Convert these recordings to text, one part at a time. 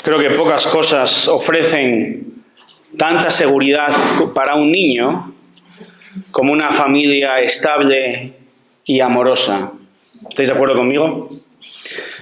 Creo que pocas cosas ofrecen tanta seguridad para un niño como una familia estable y amorosa. ¿Estáis de acuerdo conmigo?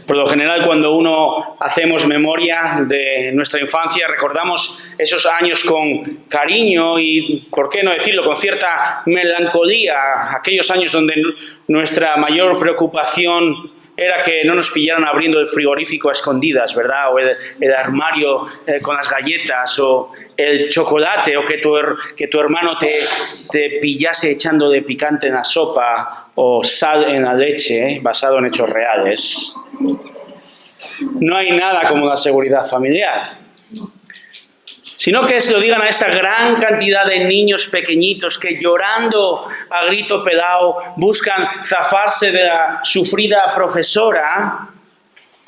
Por lo general, cuando uno hacemos memoria de nuestra infancia, recordamos esos años con cariño y, por qué no decirlo, con cierta melancolía, aquellos años donde nuestra mayor preocupación era que no nos pillaran abriendo el frigorífico a escondidas, ¿verdad? O el armario con las galletas, o el chocolate, o que tu hermano te pillase echando de picante en la sopa o sal en la leche, basado en hechos reales. No hay nada como la seguridad familiar. Sino que se lo digan a esa gran cantidad de niños pequeñitos que llorando a grito pelado buscan zafarse de la sufrida profesora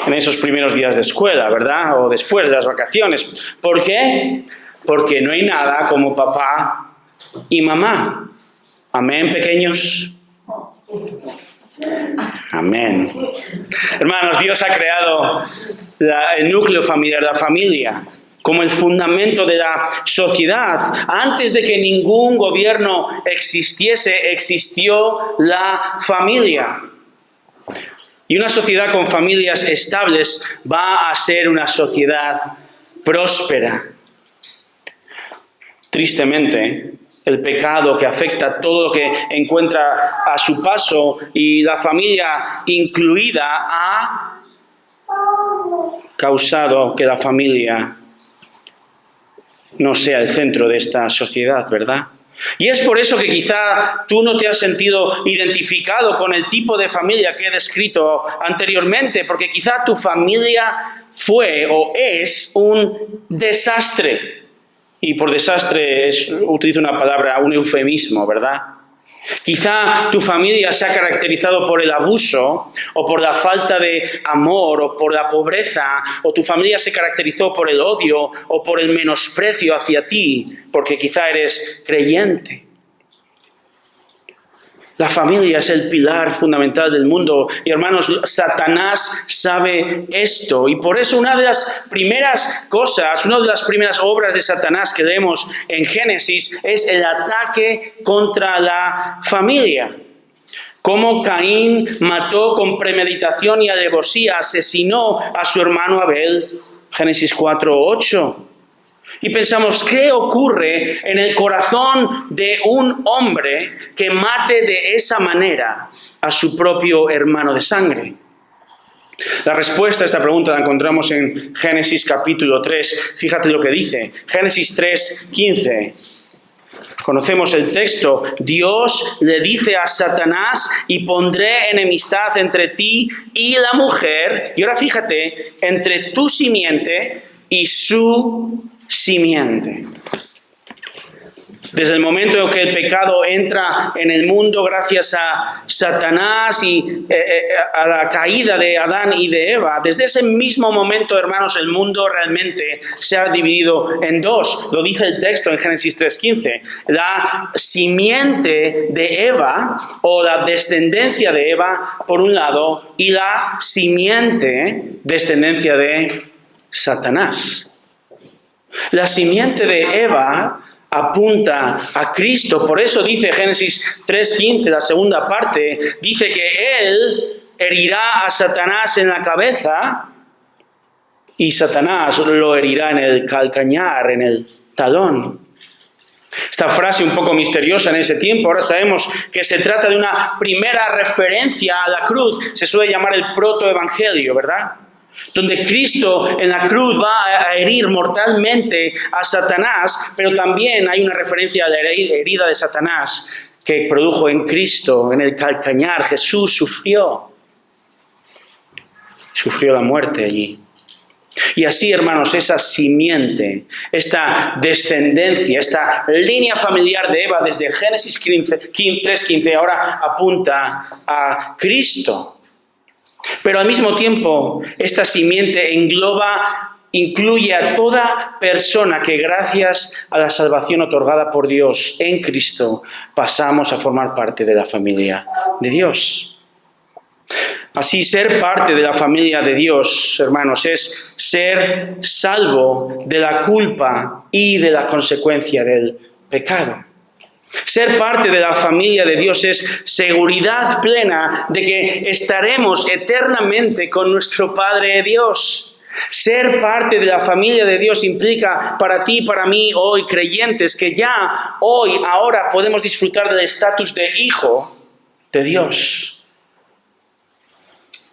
en esos primeros días de escuela, ¿verdad? O después de las vacaciones. ¿Por qué? Porque no hay nada como papá y mamá. ¿Amén, pequeños? Amén. Hermanos, Dios ha creado el núcleo familiar, la familia, como el fundamento de la sociedad. Antes de que ningún gobierno existiese, existió la familia. Y una sociedad con familias estables va a ser una sociedad próspera. Tristemente, el pecado que afecta todo lo que encuentra a su paso, y la familia incluida, ha causado que la familia no sea el centro de esta sociedad, ¿verdad? Y es por eso que quizá tú no te has sentido identificado con el tipo de familia que he descrito anteriormente, porque quizá tu familia fue o es un desastre. Y por desastre utilizo una palabra, un eufemismo, ¿verdad? Quizá tu familia se ha caracterizado por el abuso, o por la falta de amor, o por la pobreza, o tu familia se caracterizó por el odio, o por el menosprecio hacia ti, porque quizá eres creyente. La familia es el pilar fundamental del mundo. Y hermanos, Satanás sabe esto. Y por eso una de las primeras cosas, una de las primeras obras de Satanás que leemos en Génesis es el ataque contra la familia. Cómo Caín mató con premeditación y alevosía, asesinó a su hermano Abel. Génesis 4:8. Y pensamos, ¿qué ocurre en el corazón de un hombre que mate de esa manera a su propio hermano de sangre? La respuesta a esta pregunta la encontramos en Génesis capítulo 3. Fíjate lo que dice. Génesis 3:15. Conocemos el texto. Dios le dice a Satanás: y pondré enemistad entre ti y la mujer. Y ahora fíjate, entre tu simiente y su simiente. Desde el momento en que el pecado entra en el mundo gracias a Satanás y a la caída de Adán y de Eva, desde ese mismo momento, hermanos, el mundo realmente se ha dividido en dos. Lo dice el texto en Génesis 3:15. La simiente de Eva, o la descendencia de Eva, por un lado, y la simiente, descendencia de Satanás. La simiente de Eva apunta a Cristo. Por eso dice Génesis 3:15, la segunda parte, dice que Él herirá a Satanás en la cabeza y Satanás lo herirá en el calcañar, en el talón. Esta frase un poco misteriosa en ese tiempo, ahora sabemos que se trata de una primera referencia a la cruz. Se suele llamar el protoevangelio, ¿verdad? Donde Cristo en la cruz va a herir mortalmente a Satanás, pero también hay una referencia a la herida de Satanás que produjo en Cristo, en el calcañar. Jesús sufrió la muerte allí. Y así, hermanos, esa simiente, esta descendencia, esta línea familiar de Eva desde Génesis 3:15 ahora apunta a Cristo. Pero al mismo tiempo, esta simiente incluye a toda persona que gracias a la salvación otorgada por Dios en Cristo pasamos a formar parte de la familia de Dios. Así, ser parte de la familia de Dios, hermanos, es ser salvo de la culpa y de la consecuencia del pecado. Ser parte de la familia de Dios es seguridad plena de que estaremos eternamente con nuestro Padre Dios. Ser parte de la familia de Dios implica para ti y para mí hoy, creyentes, que ya hoy, ahora podemos disfrutar del estatus de hijo de Dios.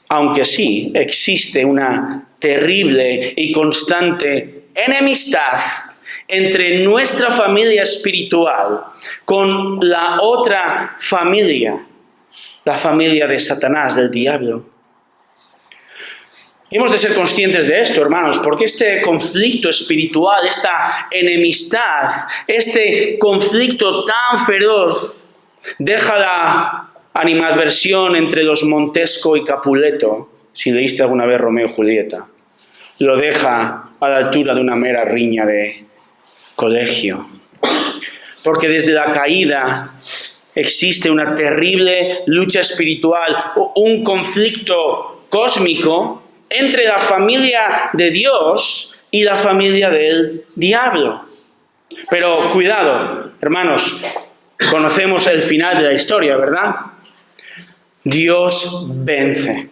Aunque sí existe una terrible y constante enemistad entre nuestra familia espiritual con la otra familia, la familia de Satanás, del diablo. Y hemos de ser conscientes de esto, hermanos, porque este conflicto espiritual, esta enemistad, este conflicto tan feroz, deja la animadversión entre los Montesco y Capuleto, si leíste alguna vez Romeo y Julieta, lo deja a la altura de una mera riña de colegio. Porque desde la caída existe una terrible lucha espiritual, un conflicto cósmico entre la familia de Dios y la familia del diablo. Pero cuidado, hermanos, conocemos el final de la historia, ¿verdad? Dios vence.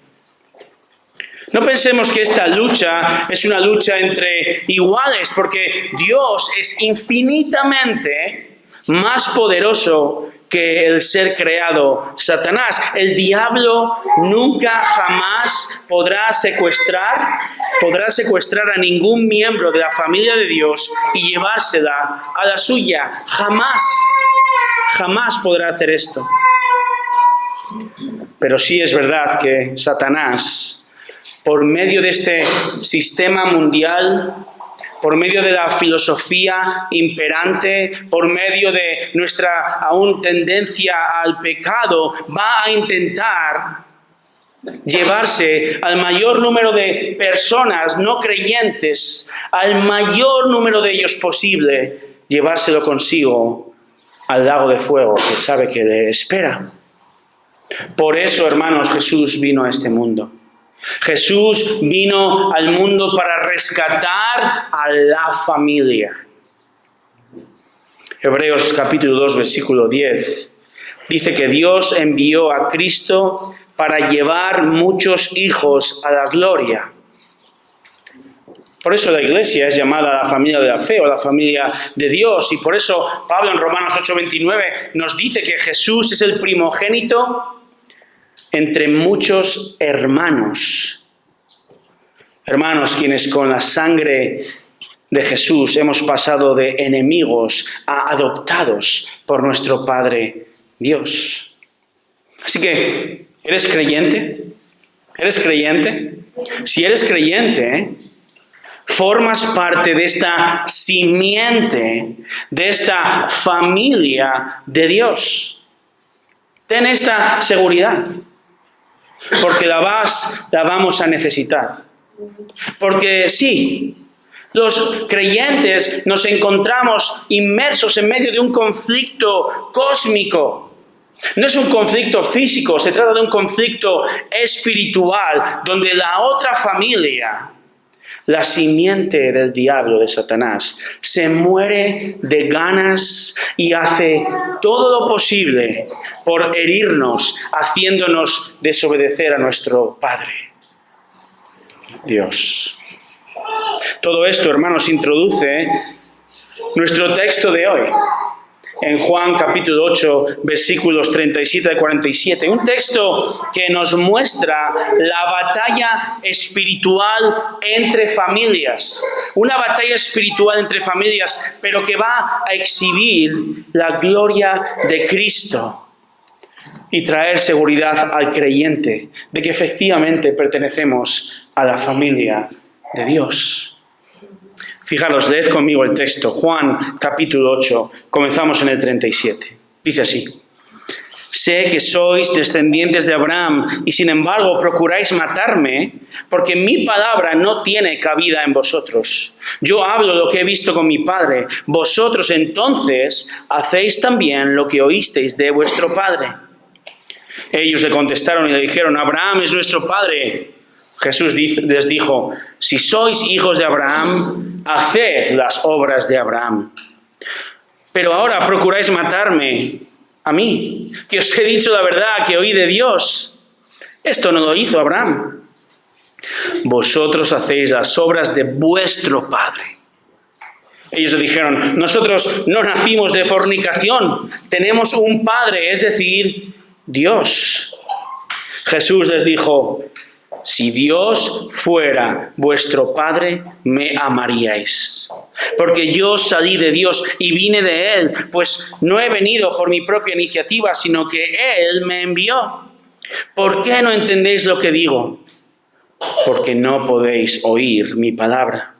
No pensemos que esta lucha es una lucha entre iguales, porque Dios es infinitamente más poderoso que el ser creado, Satanás. El diablo nunca jamás podrá secuestrar a ningún miembro de la familia de Dios y llevársela a la suya. Jamás podrá hacer esto. Pero sí es verdad que Satanás, por medio de este sistema mundial, por medio de la filosofía imperante, por medio de nuestra aún tendencia al pecado, va a intentar llevarse al mayor número de personas no creyentes, al mayor número de ellos posible, llevárselo consigo al lago de fuego que sabe que le espera. Por eso, hermanos, Jesús vino a este mundo. Jesús vino al mundo para rescatar a la familia. Hebreos capítulo 2, versículo 10. Dice que Dios envió a Cristo para llevar muchos hijos a la gloria. Por eso la iglesia es llamada la familia de la fe o la familia de Dios. Y por eso Pablo en Romanos 8:29 nos dice que Jesús es el primogénito entre muchos hermanos. Hermanos, quienes con la sangre de Jesús hemos pasado de enemigos a adoptados por nuestro Padre Dios. Así que, ¿eres creyente? ¿Eres creyente? Si eres creyente, formas parte de esta simiente, de esta familia de Dios. Ten esta seguridad, porque la vamos a necesitar. Porque sí, los creyentes nos encontramos inmersos en medio de un conflicto cósmico. No es un conflicto físico, se trata de un conflicto espiritual, donde la otra familia, la simiente del diablo, de Satanás, se muere de ganas y hace todo lo posible por herirnos, haciéndonos desobedecer a nuestro Padre Dios. Todo esto, hermanos, introduce nuestro texto de hoy. En Juan capítulo 8, versículos 37 al 47. Un texto que nos muestra la batalla espiritual entre familias. Una batalla espiritual entre familias, pero que va a exhibir la gloria de Cristo y traer seguridad al creyente de que efectivamente pertenecemos a la familia de Dios. Fijaros, leed conmigo el texto, Juan capítulo 8, comenzamos en el 37. Dice así: sé que sois descendientes de Abraham y sin embargo procuráis matarme porque mi palabra no tiene cabida en vosotros. Yo hablo lo que he visto con mi padre, vosotros entonces hacéis también lo que oísteis de vuestro padre. Ellos le contestaron y le dijeron: Abraham es nuestro padre. Jesús les dijo: si sois hijos de Abraham, haced las obras de Abraham. Pero ahora procuráis matarme a mí, que os he dicho la verdad que oí de Dios. Esto no lo hizo Abraham. Vosotros hacéis las obras de vuestro padre. Ellos le dijeron: nosotros no nacimos de fornicación, tenemos un padre, es decir, Dios. Jesús les dijo: si Dios fuera vuestro Padre, me amaríais. Porque yo salí de Dios y vine de Él, pues no he venido por mi propia iniciativa, sino que Él me envió. ¿Por qué no entendéis lo que digo? Porque no podéis oír mi palabra.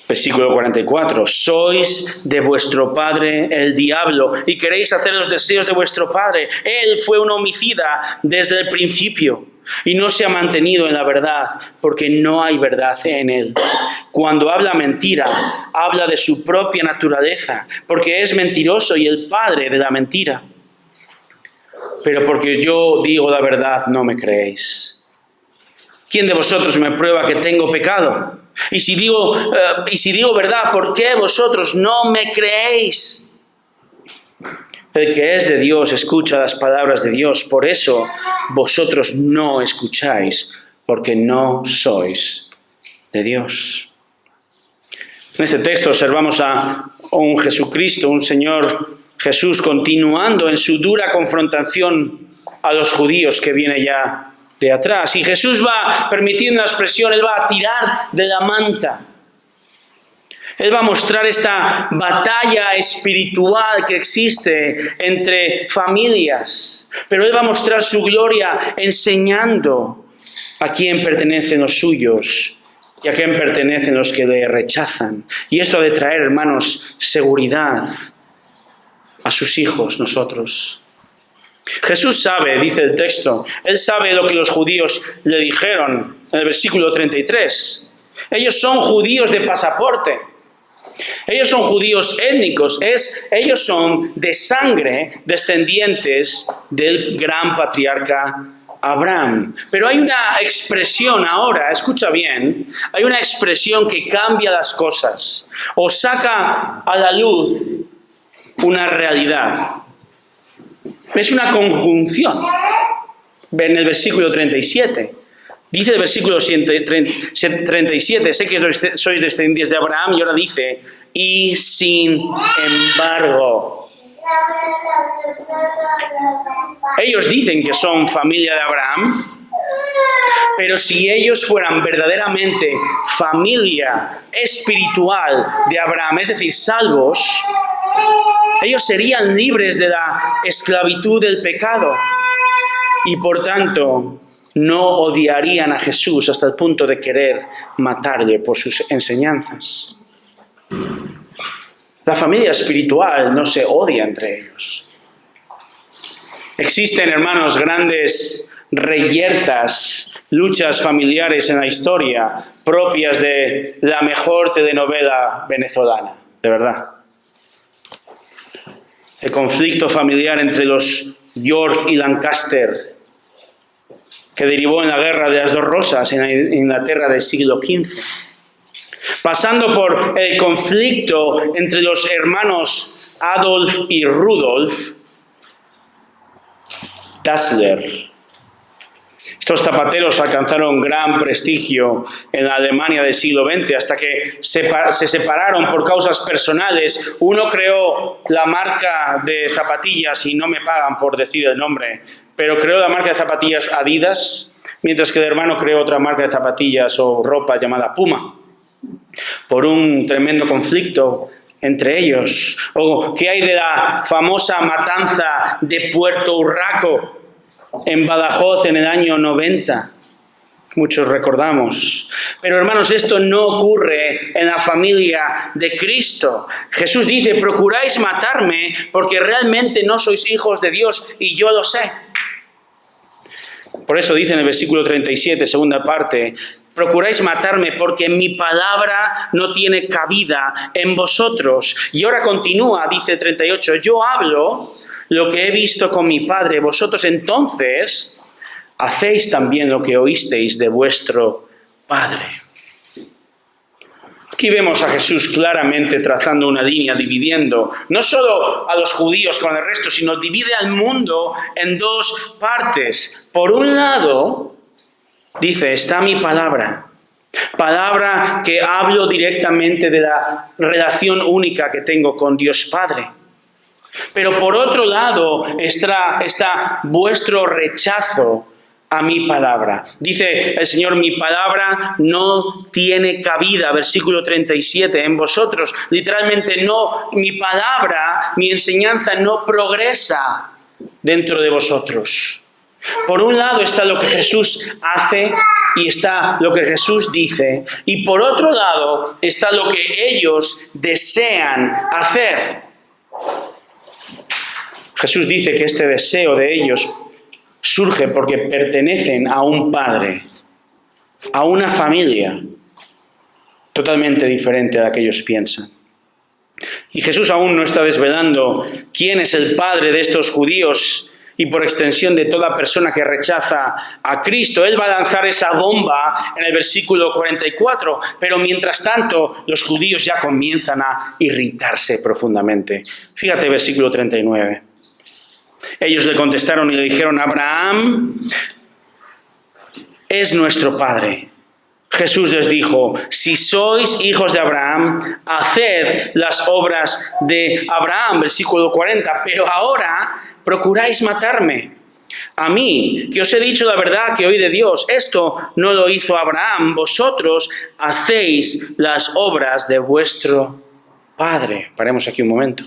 Versículo 44. Sois de vuestro padre el diablo y queréis hacer los deseos de vuestro padre. Él fue un homicida desde el principio y no se ha mantenido en la verdad, porque no hay verdad en él. Cuando habla mentira, habla de su propia naturaleza, porque es mentiroso y el padre de la mentira. Pero porque yo digo la verdad, no me creéis. ¿Quién de vosotros me prueba que tengo pecado? Y si digo verdad, ¿por qué vosotros no me creéis? El que es de Dios escucha las palabras de Dios. Por eso vosotros no escucháis, porque no sois de Dios. En este texto observamos a un Jesucristo, un Señor Jesús, continuando en su dura confrontación a los judíos que viene ya de atrás. Y Jesús va, permitiendo la expresión, Él va a tirar de la manta. Él va a mostrar esta batalla espiritual que existe entre familias. Pero Él va a mostrar su gloria enseñando a quién pertenecen los suyos y a quién pertenecen los que le rechazan. Y esto ha de traer, hermanos, seguridad a sus hijos, nosotros. Jesús sabe, dice el texto, Él sabe lo que los judíos le dijeron en el versículo 33. Ellos son judíos de pasaporte. Ellos son judíos étnicos, ellos son de sangre descendientes del gran patriarca Abraham. Pero hay una expresión ahora, escucha bien, hay una expresión que cambia las cosas o saca a la luz una realidad. Es una conjunción. En el versículo 37. Dice el versículo 37, sé que sois descendientes de Abraham, y ahora dice, y sin embargo. Ellos dicen que son familia de Abraham, pero si ellos fueran verdaderamente familia espiritual de Abraham, es decir, salvos, ellos serían libres de la esclavitud del pecado y por tanto no odiarían a Jesús hasta el punto de querer matarle por sus enseñanzas. La familia espiritual no se odia entre ellos. Existen, hermanos, grandes reyertas, luchas familiares en la historia propias de la mejor telenovela venezolana, de verdad. El conflicto familiar entre los York y Lancaster, que derivó en la Guerra de las Dos Rosas en la Inglaterra del siglo XV. Pasando por el conflicto entre los hermanos Adolf y Rudolf Dassler. Estos zapateros alcanzaron gran prestigio en la Alemania del siglo XX hasta que se separaron por causas personales. Uno creó la marca de zapatillas, y no me pagan por decir el nombre, pero creó la marca de zapatillas Adidas, mientras que el hermano creó otra marca de zapatillas o ropa llamada Puma, por un tremendo conflicto entre ellos. ¿O qué hay de la famosa matanza de Puerto Urraco en Badajoz en el año 90? Muchos recordamos. Pero hermanos, esto no ocurre en la familia de Cristo. Jesús dice, procuráis matarme porque realmente no sois hijos de Dios y yo lo sé. Por eso dice en el versículo 37, segunda parte, procuráis matarme porque mi palabra no tiene cabida en vosotros. Y ahora continúa, dice 38, yo hablo lo que he visto con mi Padre, vosotros entonces hacéis también lo que oísteis de vuestro Padre. Aquí vemos a Jesús claramente trazando una línea, dividiendo no solo a los judíos con el resto, sino divide al mundo en dos partes. Por un lado, dice, está mi palabra. Palabra que hablo directamente de la relación única que tengo con Dios Padre. Pero por otro lado está vuestro rechazo a mi palabra. Dice el Señor, mi palabra no tiene cabida, versículo 37, en vosotros. Literalmente no, mi palabra, mi enseñanza no progresa dentro de vosotros. Por un lado está lo que Jesús hace y está lo que Jesús dice. Y por otro lado está lo que ellos desean hacer. Jesús dice que este deseo de ellos surge porque pertenecen a un padre, a una familia totalmente diferente a la que ellos piensan. Y Jesús aún no está desvelando quién es el padre de estos judíos y por extensión de toda persona que rechaza a Cristo. Él va a lanzar esa bomba en el versículo 44, pero mientras tanto los judíos ya comienzan a irritarse profundamente. Fíjate, versículo 39. Ellos le contestaron y le dijeron, Abraham es nuestro padre. Jesús les dijo, si sois hijos de Abraham, haced las obras de Abraham. Versículo 40, pero ahora procuráis matarme. A mí, que os he dicho la verdad que oí de Dios, esto no lo hizo Abraham. Vosotros hacéis las obras de vuestro padre. Paremos aquí un momento.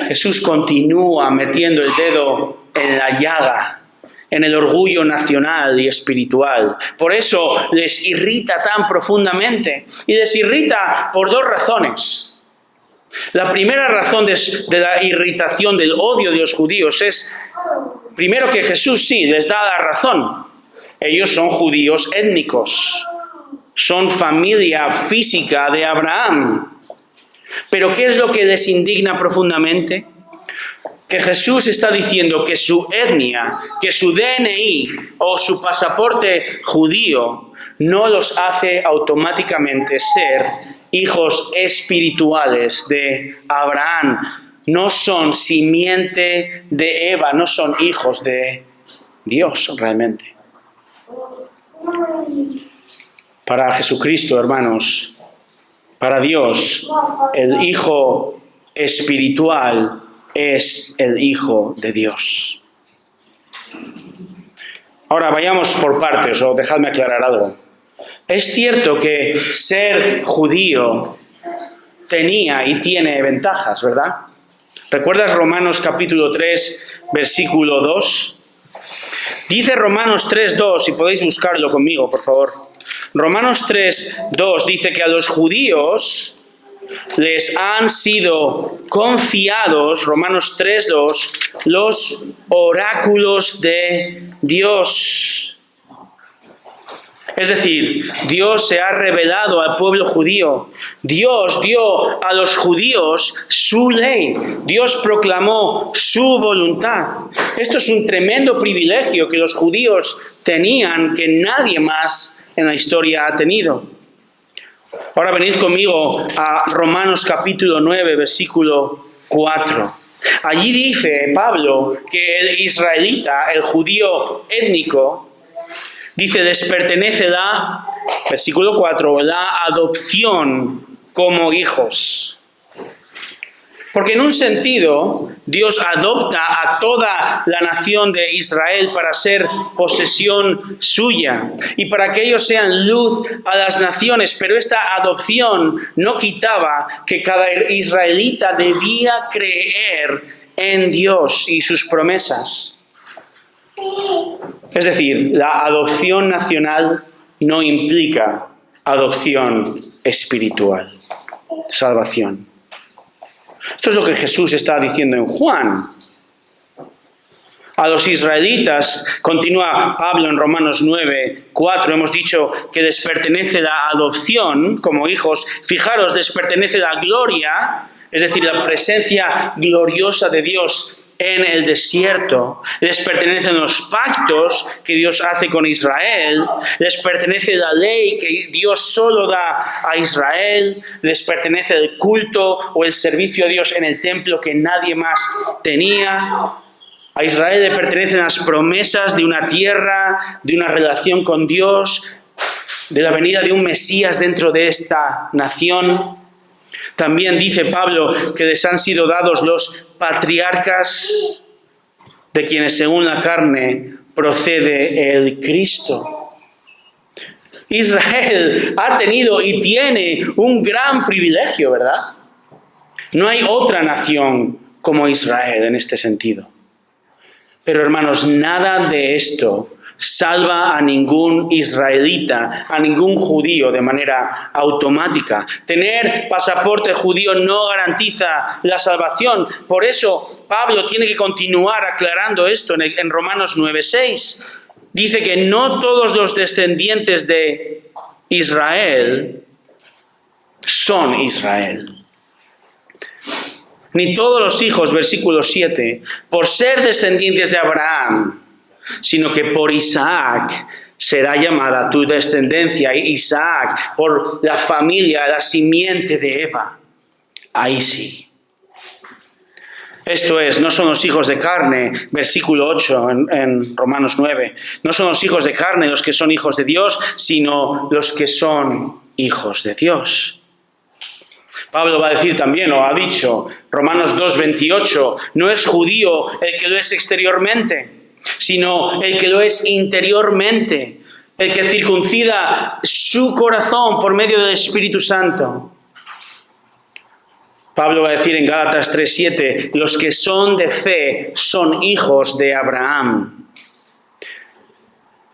Jesús continúa metiendo el dedo en la llaga, en el orgullo nacional y espiritual. Por eso les irrita tan profundamente. Y les irrita por dos razones. La primera razón de la irritación, del odio de los judíos es, primero, que Jesús sí les da la razón. Ellos son judíos étnicos. Son familia física de Abraham. Pero ¿qué es lo que les indigna profundamente? Que Jesús está diciendo que su etnia, que su DNI o su pasaporte judío no los hace automáticamente ser hijos espirituales de Abraham. No son simiente de Eva, no son hijos de Dios realmente. Para Jesucristo, hermanos, para Dios, el hijo espiritual es el Hijo de Dios. Ahora vayamos por partes, o dejadme aclarar algo. Es cierto que ser judío tenía y tiene ventajas, ¿verdad? ¿Recuerdas Romanos capítulo 3, versículo 2? Dice Romanos 3:2, si podéis buscarlo conmigo, por favor. Romanos 3:2 dice que a los judíos les han sido confiados, Romanos 3:2, los oráculos de Dios. Es decir, Dios se ha revelado al pueblo judío. Dios dio a los judíos su ley. Dios proclamó su voluntad. Esto es un tremendo privilegio que los judíos tenían, que nadie más en la historia ha tenido. Ahora venid conmigo a Romanos capítulo 9, versículo 4. Allí dice Pablo que el israelita, el judío étnico, dice, les pertenece versículo 4, la adopción como hijos. Porque en un sentido, Dios adopta a toda la nación de Israel para ser posesión suya y para que ellos sean luz a las naciones. Pero esta adopción no quitaba que cada israelita debía creer en Dios y sus promesas. Es decir, la adopción nacional no implica adopción espiritual, salvación. Esto es lo que Jesús está diciendo en Juan. A los israelitas, continúa Pablo en Romanos 9:4, hemos dicho que les pertenece la adopción como hijos. Fijaros, les pertenece la gloria, es decir, la presencia gloriosa de Dios en el desierto, les pertenecen los pactos que Dios hace con Israel, les pertenece la ley que Dios solo da a Israel, les pertenece el culto o el servicio a Dios en el templo que nadie más tenía. A Israel le pertenecen las promesas de una tierra, de una relación con Dios, de la venida de un Mesías dentro de esta nación. También dice Pablo que les han sido dados los patriarcas, de quienes según la carne procede el Cristo. Israel ha tenido y tiene un gran privilegio, ¿verdad? No hay otra nación como Israel en este sentido. Pero hermanos, nada de esto salva a ningún israelita, a ningún judío de manera automática. Tener pasaporte judío no garantiza la salvación. Por eso Pablo tiene que continuar aclarando esto en Romanos 9:6. Dice que no todos los descendientes de Israel son Israel. Ni todos los hijos, versículo 7, por ser descendientes de Abraham, sino que por Isaac será llamada tu descendencia. Isaac, por la familia, la simiente de Eva. Ahí sí. Esto es, no son los hijos de carne, versículo 8 en Romanos 9. No son los hijos de carne los que son hijos de Dios, sino los que son hijos de Dios. Pablo va a decir también, o ha dicho, Romanos 2:28, no es judío el que lo es exteriormente, sino el que lo es interiormente, el que circuncida su corazón por medio del Espíritu Santo. Pablo va a decir en Gálatas 3:7, los que son de fe son hijos de Abraham.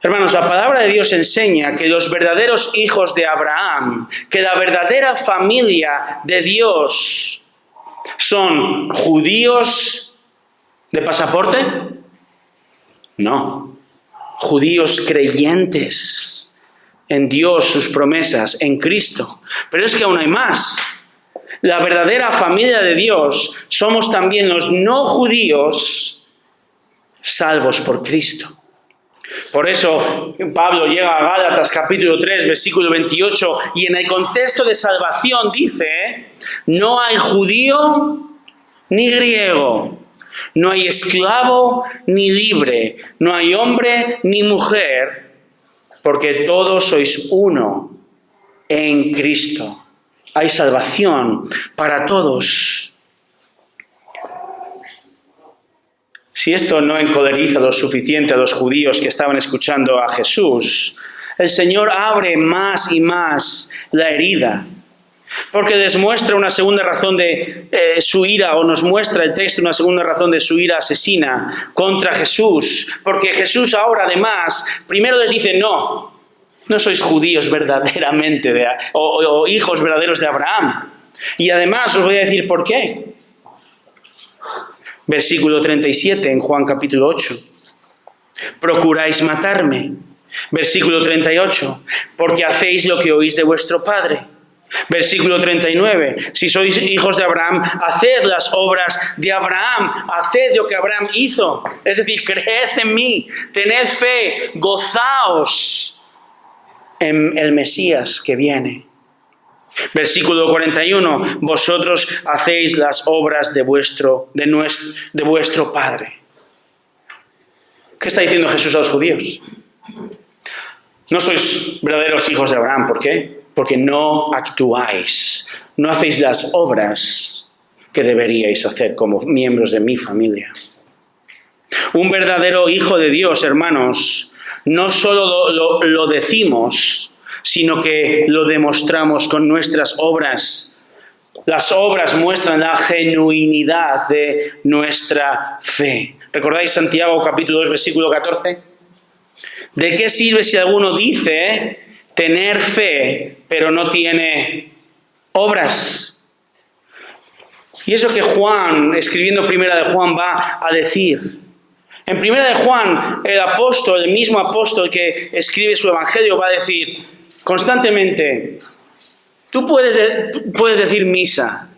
Hermanos, la palabra de Dios enseña que los verdaderos hijos de Abraham, que la verdadera familia de Dios son judíos de pasaporte. No, judíos creyentes en Dios, sus promesas, en Cristo. Pero es que aún hay más. La verdadera familia de Dios somos también los no judíos salvos por Cristo. Por eso Pablo llega a Gálatas capítulo 3, versículo 28, y en el contexto de salvación dice, no hay judío ni griego, no hay esclavo ni libre, no hay hombre ni mujer, porque todos sois uno en Cristo. Hay salvación para todos. Si esto no encoleriza lo suficiente a los judíos que estaban escuchando a Jesús, el Señor abre más y más la herida, porque les muestra una segunda razón de su ira, o nos muestra el texto una segunda razón de su ira asesina contra Jesús, porque Jesús ahora además, primero les dice, no sois judíos verdaderamente, o hijos verdaderos de Abraham, y además os voy a decir por qué. Versículo 37 en Juan capítulo 8. Procuráis matarme. Versículo 38. Porque hacéis lo que oís de vuestro padre. Versículo 39. Si sois hijos de Abraham, haced las obras de Abraham. Haced lo que Abraham hizo. Es decir, creed en mí. Tened fe. Gozaos en el Mesías que viene. Versículo 41, vosotros hacéis las obras de vuestro Padre. ¿Qué está diciendo Jesús a los judíos? No sois verdaderos hijos de Abraham. ¿Por qué? Porque no actuáis, no hacéis las obras que deberíais hacer como miembros de mi familia. Un verdadero hijo de Dios, hermanos, no solo lo decimos, sino que lo demostramos con nuestras obras. Las obras muestran la genuinidad de nuestra fe. ¿Recordáis Santiago capítulo 2, versículo 14? ¿De qué sirve si alguno dice tener fe, pero no tiene obras? Y eso que Juan, escribiendo Primera de Juan, va a decir. En Primera de Juan, el mismo apóstol que escribe su evangelio, va a decir constantemente, tú puedes decir misa,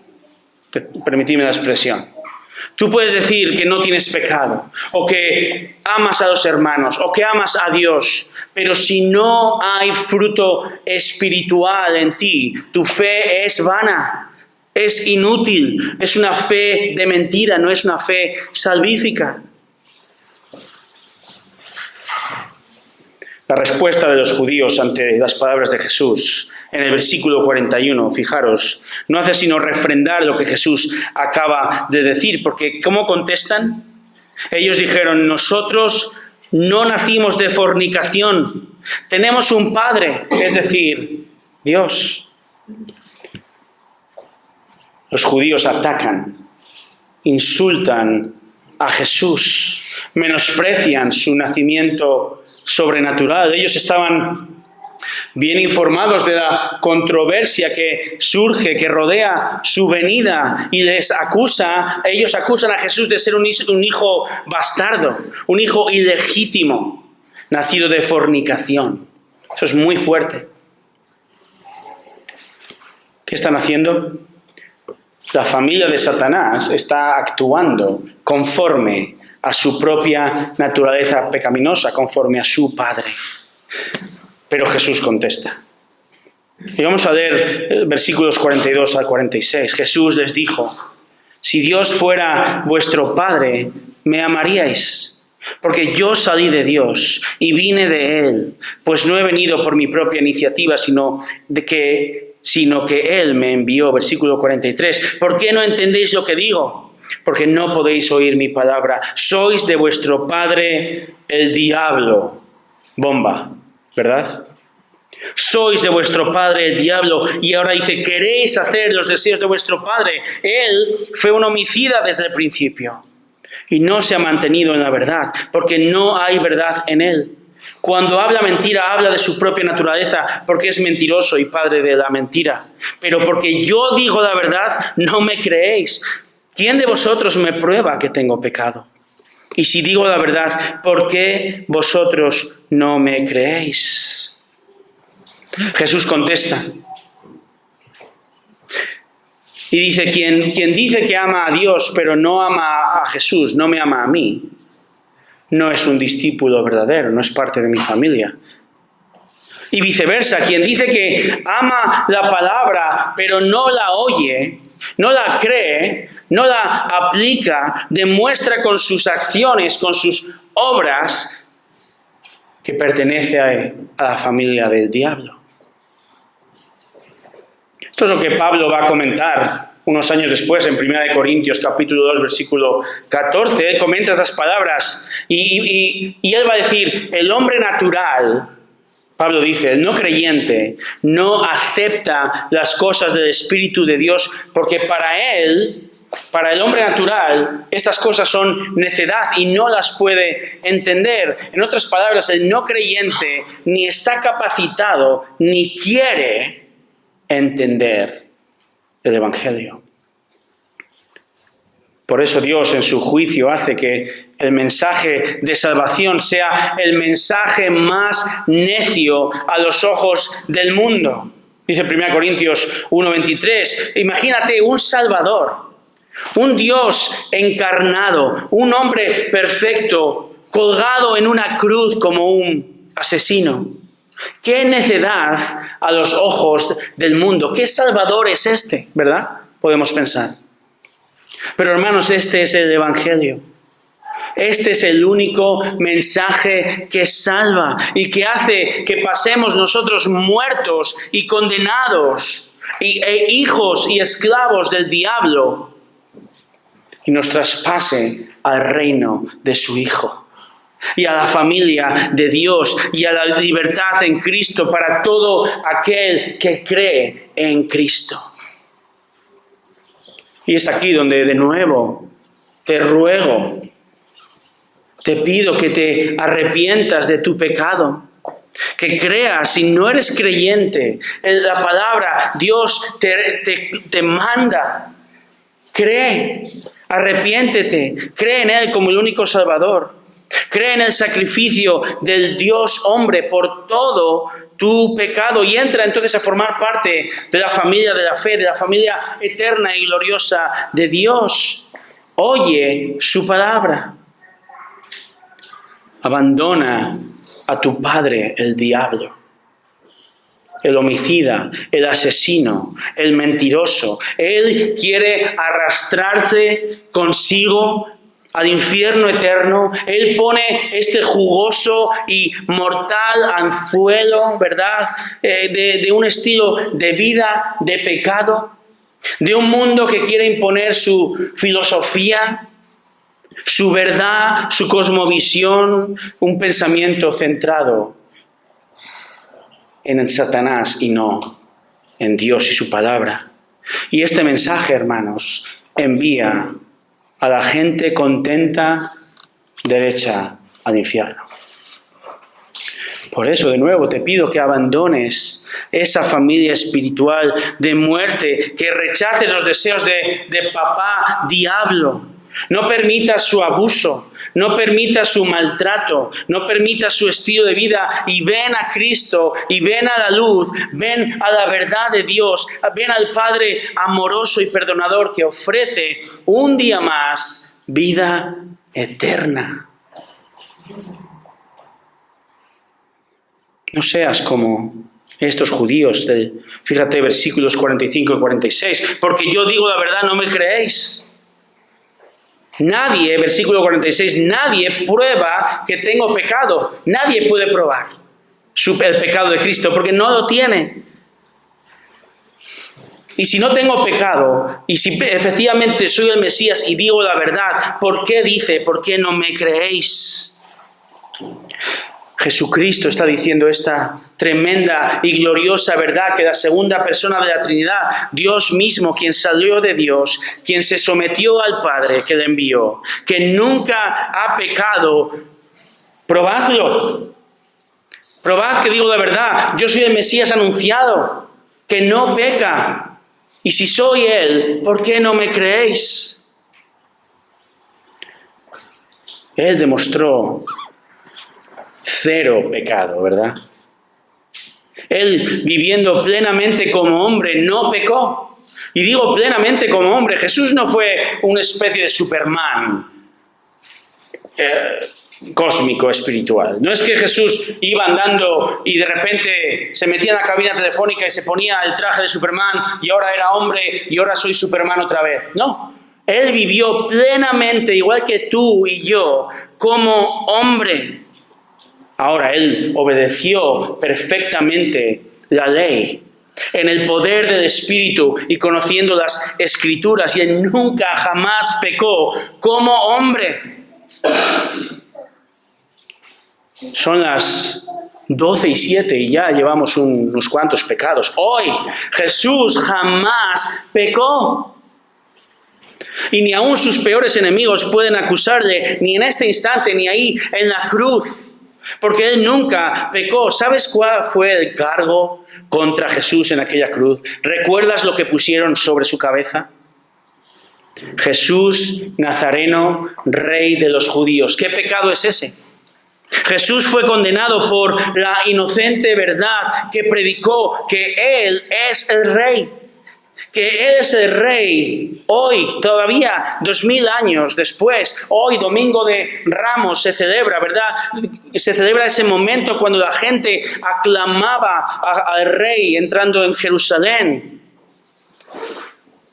Permitidme la expresión. Tú puedes decir que no tienes pecado, o que amas a los hermanos, o que amas a Dios, pero si no hay fruto espiritual en ti, tu fe es vana, es inútil, es una fe de mentira, no es una fe salvífica. La respuesta de los judíos ante las palabras de Jesús en el versículo 41, fijaros, no hace sino refrendar lo que Jesús acaba de decir, porque ¿cómo contestan? Ellos dijeron: nosotros no nacimos de fornicación, tenemos un Padre, es decir, Dios. Los judíos atacan, insultan a Jesús, menosprecian su nacimiento sobrenatural. Ellos estaban bien informados de la controversia que surge, que rodea su venida, y ellos acusan a Jesús de ser un hijo bastardo, un hijo ilegítimo, nacido de fornicación. Eso es muy fuerte. ¿Qué están haciendo? La familia de Satanás está actuando conforme a su propia naturaleza pecaminosa, conforme a su padre. Pero Jesús contesta. Y vamos a leer versículos 42 al 46. Jesús les dijo: si Dios fuera vuestro Padre, me amaríais, porque yo salí de Dios y vine de Él, pues no he venido por mi propia iniciativa, sino que Él me envió. Versículo 43. ¿Por qué no entendéis lo que digo? Porque no podéis oír mi palabra. Sois de vuestro padre el diablo. Bomba, ¿verdad? Sois de vuestro padre el diablo, y ahora dice: queréis hacer los deseos de vuestro padre. Él fue un homicida desde el principio y no se ha mantenido en la verdad, porque no hay verdad en él. Cuando habla mentira, habla de su propia naturaleza, porque es mentiroso y padre de la mentira. Pero porque yo digo la verdad, no me creéis. ¿Quién de vosotros me prueba que tengo pecado? Y si digo la verdad, ¿por qué vosotros no me creéis? Jesús contesta y dice: quien dice que ama a Dios pero no ama a Jesús, no me ama a mí, no es un discípulo verdadero, no es parte de mi familia. Y viceversa, quien dice que ama la palabra pero no la oye, no la cree, no la aplica, demuestra con sus acciones, con sus obras, que pertenece a la familia del diablo. Esto es lo que Pablo va a comentar unos años después en 1 Corintios capítulo 2 versículo 14. Él comenta estas palabras y él va a decir: el hombre natural, Pablo dice, el no creyente, no acepta las cosas del Espíritu de Dios, porque para él, para el hombre natural, estas cosas son necedad y no las puede entender. En otras palabras, el no creyente ni está capacitado ni quiere entender el Evangelio. Por eso Dios en su juicio hace que el mensaje de salvación sea el mensaje más necio a los ojos del mundo. Dice 1 Corintios 1:23, imagínate un Salvador, un Dios encarnado, un hombre perfecto, colgado en una cruz como un asesino. ¡Qué necedad a los ojos del mundo! ¿Qué Salvador es este? ¿Verdad? Podemos pensar. Pero hermanos, este es el Evangelio. Este es el único mensaje que salva y que hace que pasemos nosotros muertos y condenados e hijos y esclavos del diablo y nos traspase al reino de su Hijo y a la familia de Dios y a la libertad en Cristo para todo aquel que cree en Cristo. Y es aquí donde de nuevo te ruego, te pido que te arrepientas de tu pecado, que creas. Si no eres creyente en la palabra, Dios te manda, cree, arrepiéntete, cree en Él como el único Salvador. Cree en el sacrificio del Dios hombre por todo tu pecado y entra entonces a formar parte de la familia de la fe, de la familia eterna y gloriosa de Dios. Oye su palabra. Abandona a tu padre, el diablo, el homicida, el asesino, el mentiroso. Él quiere arrastrarte consigo al infierno eterno. Él pone este jugoso y mortal anzuelo, ¿verdad? De un estilo de vida, de pecado, de un mundo que quiere imponer su filosofía, su verdad, su cosmovisión, un pensamiento centrado en el Satanás y no en Dios y su palabra. Y este mensaje, hermanos, envía a la gente contenta derecha al infierno. Por eso, de nuevo, te pido que abandones esa familia espiritual de muerte, que rechaces los deseos de papá diablo. No permitas su abuso, no permitas su maltrato, no permitas su estilo de vida y ven a Cristo y ven a la luz, ven a la verdad de Dios, ven al Padre amoroso y perdonador que ofrece un día más vida eterna. No seas como estos judíos, fíjate versículos 45 y 46, porque yo digo la verdad, no me creéis. Nadie, versículo 46, nadie prueba que tengo pecado. Nadie puede probar el pecado de Cristo porque no lo tiene. Y si no tengo pecado, y si efectivamente soy el Mesías y digo la verdad, ¿por qué dice, por qué no me creéis? Jesucristo está diciendo esta tremenda y gloriosa verdad que la segunda persona de la Trinidad, Dios mismo, quien salió de Dios, quien se sometió al Padre que le envió, que nunca ha pecado, probadlo. Probad que digo la verdad, yo soy el Mesías anunciado, que no peca. Y si soy Él, ¿por qué no me creéis? Él demostró cero pecado, ¿verdad? Él, viviendo plenamente como hombre, no pecó. Y digo plenamente como hombre. Jesús no fue una especie de Superman cósmico, espiritual. No es que Jesús iba andando y de repente se metía en la cabina telefónica y se ponía el traje de Superman y ahora era hombre y ahora soy Superman otra vez. No. Él vivió plenamente, igual que tú y yo, como hombre. Ahora, Él obedeció perfectamente la ley en el poder del Espíritu y conociendo las Escrituras, y Él nunca, jamás pecó como hombre. Son las 12:07 y ya llevamos unos cuantos pecados. Hoy Jesús jamás pecó. Y ni aún sus peores enemigos pueden acusarle, ni en este instante, ni ahí en la cruz. Porque Él nunca pecó. ¿Sabes cuál fue el cargo contra Jesús en aquella cruz? ¿Recuerdas lo que pusieron sobre su cabeza? Jesús Nazareno, Rey de los judíos. ¿Qué pecado es ese? Jesús fue condenado por la inocente verdad que predicó que Él es el Rey. Que Él es el Rey. Hoy, todavía 2000 años después, hoy, Domingo de Ramos, se celebra, ¿verdad? Se celebra ese momento cuando la gente aclamaba al Rey entrando en Jerusalén.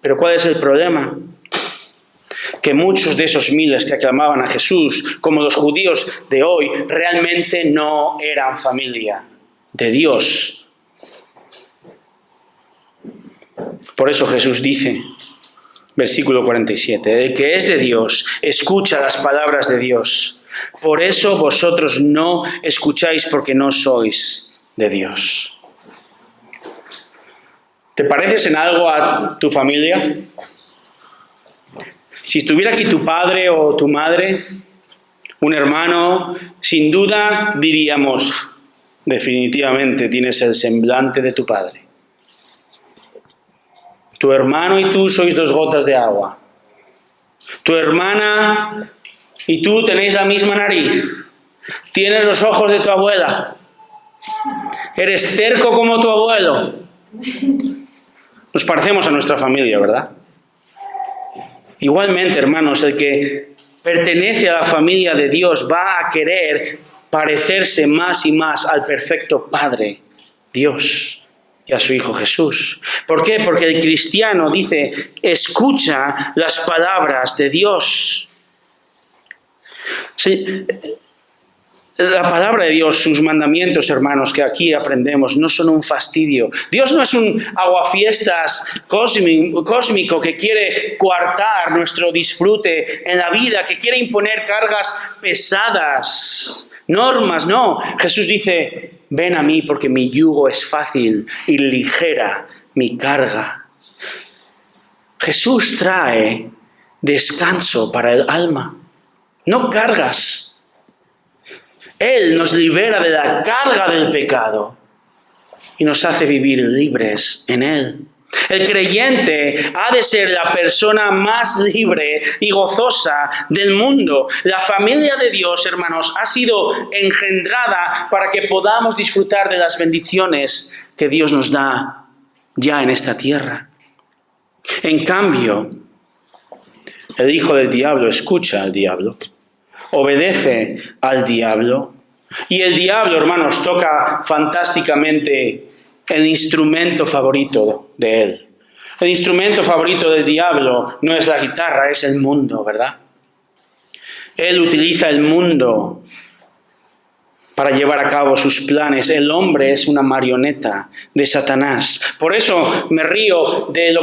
Pero ¿cuál es el problema? Que muchos de esos miles que aclamaban a Jesús, como los judíos de hoy, realmente no eran familia de Dios. Por eso Jesús dice, versículo 47, el que es de Dios, escucha las palabras de Dios. Por eso vosotros no escucháis porque no sois de Dios. ¿Te pareces en algo a tu familia? Si estuviera aquí tu padre o tu madre, un hermano, sin duda diríamos, definitivamente tienes el semblante de tu padre. Tu hermano y tú sois dos gotas de agua. Tu hermana Y tú tenéis la misma nariz. Tienes los ojos de tu abuela. Eres terco como tu abuelo. Nos parecemos a nuestra familia, ¿verdad? Igualmente, hermanos, el que pertenece a la familia de Dios va a querer parecerse más y más al perfecto Padre, Dios, y a su Hijo Jesús. ¿Por qué? Porque el cristiano dice, escucha las palabras de Dios. Sí, la palabra de Dios, sus mandamientos, hermanos, que aquí aprendemos, no son un fastidio. Dios no es un aguafiestas cósmico que quiere coartar nuestro disfrute en la vida, que quiere imponer cargas pesadas, normas, no. Jesús dice, ven a mí porque mi yugo es fácil y ligera mi carga. Jesús trae descanso para el alma, no cargas. Él nos libera de la carga del pecado y nos hace vivir libres en Él. El creyente ha de ser la persona más libre y gozosa del mundo. La familia de Dios, hermanos, ha sido engendrada para que podamos disfrutar de las bendiciones que Dios nos da ya en esta tierra. En cambio, el hijo del diablo escucha al diablo, obedece al diablo, y el diablo, hermanos, toca fantásticamente el instrumento favorito de él. El instrumento favorito del diablo no es la guitarra, es el mundo, ¿verdad? Él utiliza el mundo para llevar a cabo sus planes. El hombre es una marioneta de Satanás. Por eso me río del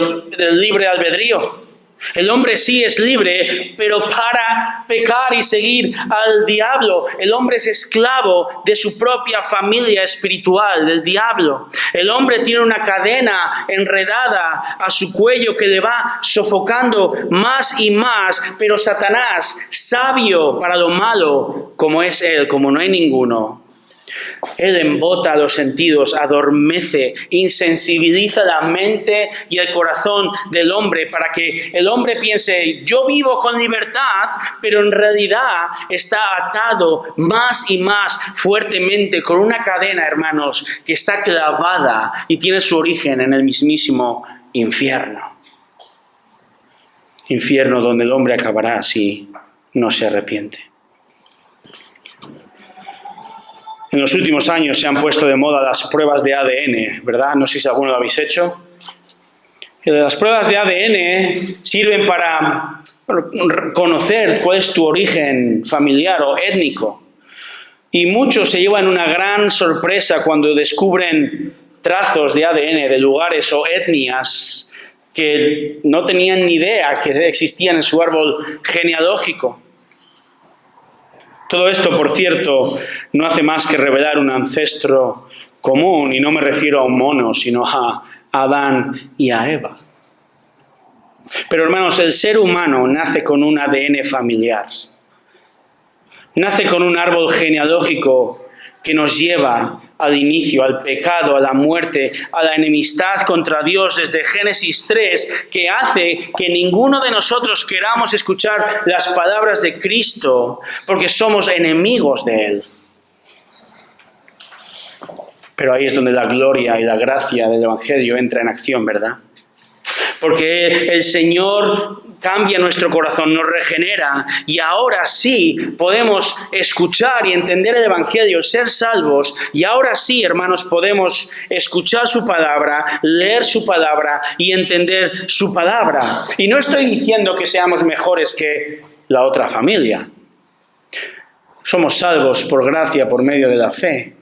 libre albedrío. El hombre sí es libre, pero para pecar y seguir al diablo. El hombre es esclavo de su propia familia espiritual, del diablo. El hombre tiene una cadena enredada a su cuello que le va sofocando más y más, pero Satanás, sabio para lo malo, como es él, como no hay ninguno, él embota los sentidos, adormece, insensibiliza la mente y el corazón del hombre para que el hombre piense, yo vivo con libertad, pero en realidad está atado más y más fuertemente con una cadena, hermanos, que está clavada y tiene su origen en el mismísimo infierno. Infierno donde el hombre acabará si no se arrepiente. En los últimos años se han puesto de moda las pruebas de ADN, ¿verdad? No sé si alguno lo habéis hecho. Las pruebas de ADN sirven para conocer cuál es tu origen familiar o étnico. Y muchos se llevan una gran sorpresa cuando descubren trazos de ADN de lugares o etnias que no tenían ni idea que existían en su árbol genealógico. Todo esto, por cierto, no hace más que revelar un ancestro común, y no me refiero a un mono, sino a Adán y a Eva. Pero hermanos, el ser humano nace con un ADN familiar. Nace con un árbol genealógico que nos lleva al inicio, al pecado, a la muerte, a la enemistad contra Dios desde Génesis 3, que hace que ninguno de nosotros queramos escuchar las palabras de Cristo, porque somos enemigos de Él. Pero ahí es donde la gloria y la gracia del Evangelio entra en acción, ¿verdad? Porque el Señor cambia nuestro corazón, nos regenera, y ahora sí podemos escuchar y entender el Evangelio, ser salvos, y ahora sí, hermanos, podemos escuchar su palabra, leer su palabra y entender su palabra. Y no estoy diciendo que seamos mejores que la otra familia. Somos salvos por gracia, por medio de la fe.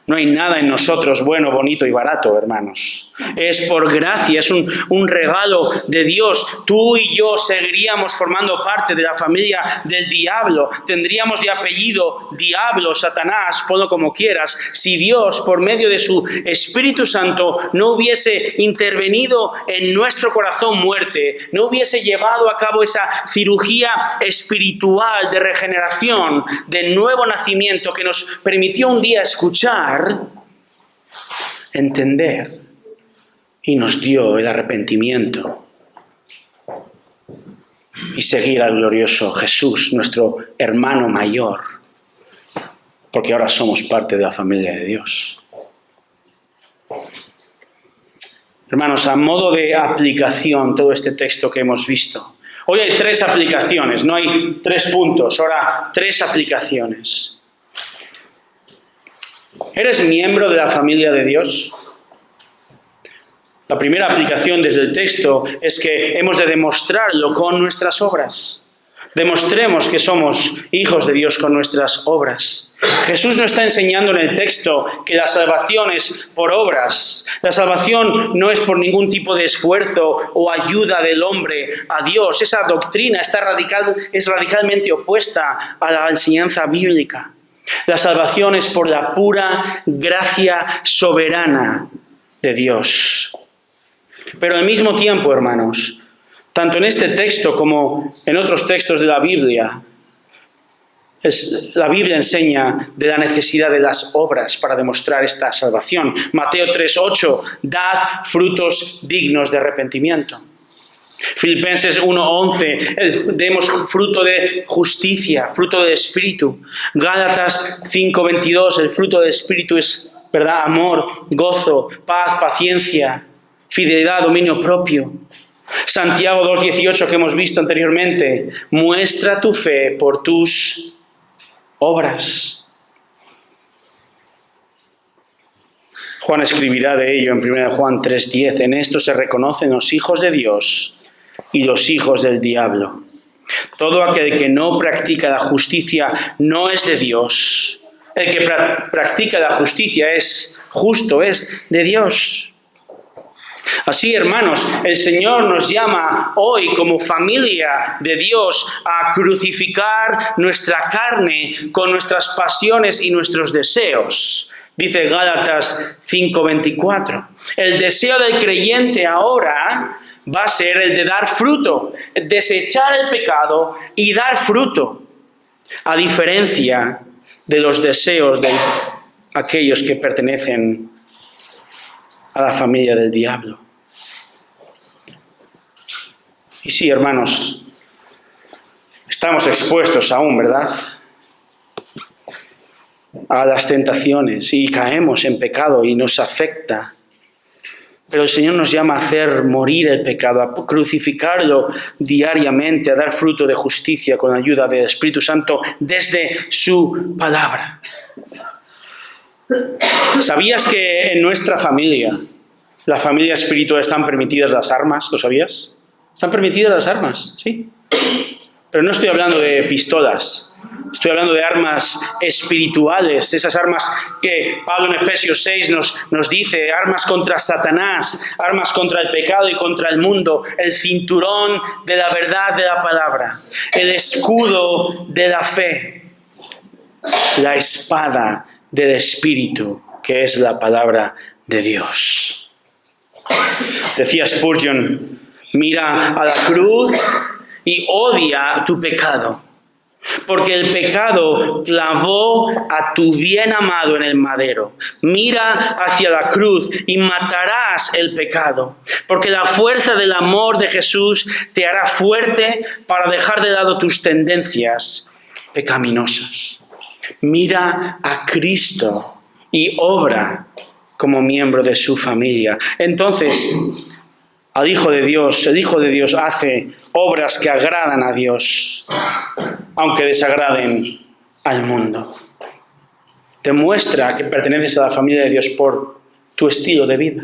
No hay nada en nosotros bueno, bonito y barato, hermanos. Es por gracia, es un regalo de Dios. Tú y yo seguiríamos formando parte de la familia del diablo. Tendríamos de apellido diablo, Satanás, ponlo como quieras, si Dios, por medio de su Espíritu Santo, no hubiese intervenido en nuestro corazón muerte, no hubiese llevado a cabo esa cirugía espiritual de regeneración, de nuevo nacimiento que nos permitió un día escuchar, entender, y nos dio el arrepentimiento. y seguir al glorioso Jesús, nuestro hermano mayor, porque ahora somos parte de la familia de Dios. Hermanos, a modo de aplicación, todo este texto que hemos visto. Hoy hay 3 aplicaciones, no hay 3 puntos, ahora 3 aplicaciones. ¿Eres miembro de la familia de Dios? La primera aplicación desde el texto es que hemos de demostrarlo con nuestras obras. Demostremos que somos hijos de Dios con nuestras obras. Jesús nos está enseñando en el texto que la salvación es por obras. La salvación no es por ningún tipo de esfuerzo o ayuda del hombre a Dios. Esa doctrina es radicalmente opuesta a la enseñanza bíblica. La salvación es por la pura gracia soberana de Dios. Pero al mismo tiempo, hermanos, tanto en este texto como en otros textos de la Biblia enseña de la necesidad de las obras para demostrar esta salvación. Mateo 3:8, dad frutos dignos de arrepentimiento. Filipenses 1:11, demos fruto de justicia, fruto del Espíritu. Gálatas 5:22, el fruto del Espíritu es, ¿verdad?, amor, gozo, paz, paciencia, fidelidad, dominio propio. Santiago 2:18 que hemos visto anteriormente, muestra tu fe por tus obras. Juan escribirá de ello en 1 Juan 3:10, en esto se reconocen los hijos de Dios y los hijos del diablo. Todo aquel que no practica la justicia no es de Dios. El que practica la justicia es justo, es de Dios. Así, hermanos, el Señor nos llama hoy como familia de Dios a crucificar nuestra carne con nuestras pasiones y nuestros deseos. Dice Gálatas 5:24. El deseo del creyente ahora va a ser el de dar fruto, desechar el pecado y dar fruto, a diferencia de los deseos de aquellos que pertenecen a la familia del diablo. Y sí, hermanos, estamos expuestos aún, ¿verdad?, a las tentaciones y caemos en pecado y nos afecta. Pero el Señor nos llama a hacer morir el pecado, a crucificarlo diariamente, a dar fruto de justicia con la ayuda del Espíritu Santo desde su palabra. ¿Sabías que en nuestra familia, la familia espiritual, están permitidas las armas? ¿Lo sabías? Están permitidas las armas, sí. Pero no estoy hablando de pistolas. Estoy hablando de armas espirituales, esas armas que Pablo en Efesios 6 nos dice, armas contra Satanás, armas contra el pecado y contra el mundo, el cinturón de la verdad de la palabra, el escudo de la fe, la espada del Espíritu, que es la palabra de Dios. Decía Spurgeon, mira a la cruz y odia tu pecado, porque el pecado clavó a tu bien amado en el madero. Mira hacia la cruz y matarás el pecado, porque la fuerza del amor de Jesús te hará fuerte para dejar de lado tus tendencias pecaminosas. Mira a Cristo y obra como miembro de su familia. Entonces, el Hijo de Dios hace obras que agradan a Dios, aunque desagraden al mundo. Demuestra que perteneces a la familia de Dios por tu estilo de vida.